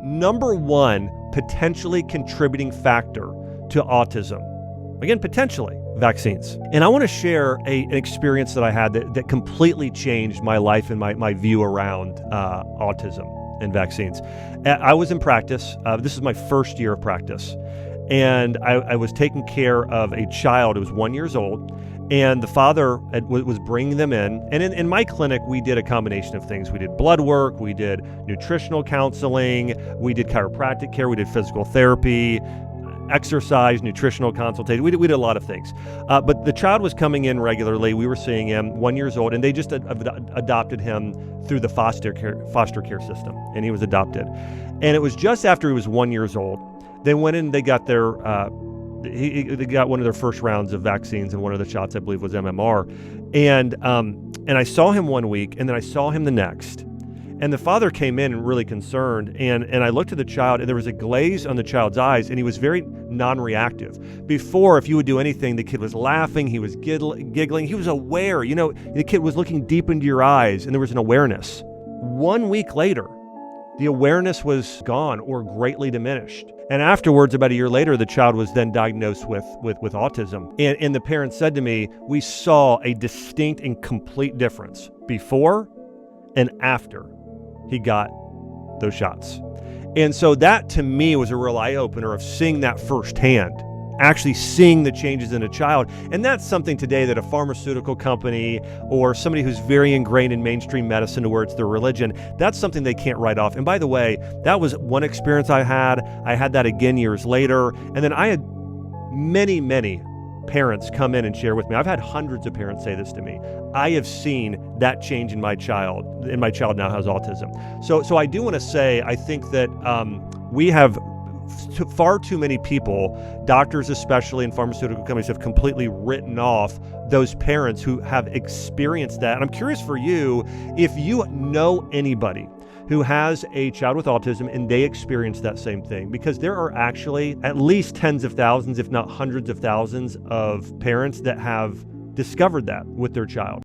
number one potentially contributing factor to autism. Again, potentially, vaccines. And I want to share an experience that I had that completely changed my life and my view around autism and vaccines. I was in practice. This is my first year of practice. And I was taking care of a child who was 1 year old. And the father was bringing them in. And in my clinic, we did a combination of things. We did blood work, we did nutritional counseling, we did chiropractic care, we did physical therapy, exercise, nutritional consultation. We did a lot of things. But the child was coming in regularly. We were seeing him, 1 year old, and they just adopted him through the foster care system, and he was adopted. And it was just after he was 1 year old, they went in, they got their they got one of their first rounds of vaccines, and one of the shots, I believe, was MMR. And I saw him 1 week, and then I saw him the next. And the father came in really concerned, and I looked at the child, and there was a glaze on the child's eyes, and he was very non-reactive. Before, if you would do anything, the kid was laughing, he was giggling, he was aware. You know, the kid was looking deep into your eyes, and there was an awareness. 1 week later, the awareness was gone or greatly diminished. And afterwards, about a year later, the child was then diagnosed with autism. And the parents said to me, we saw a distinct and complete difference before and after he got those shots. And so that to me was a real eye-opener of seeing that firsthand, actually seeing the changes in a child. And that's something today that a pharmaceutical company or somebody who's very ingrained in mainstream medicine to where it's their religion, that's something they can't write off. And by the way, that was one experience I had. I had that again years later. And then I had many, many parents come in and share with me. I've had hundreds of parents say this to me. I have seen that change in my child, and my child now has autism. So I do want to say, I think that we have far too many people, doctors especially, and pharmaceutical companies have completely written off those parents who have experienced that. And I'm curious for you, if you know anybody who has a child with autism and they experience that same thing, because there are actually at least tens of thousands, if not hundreds of thousands of parents that have discovered that with their child.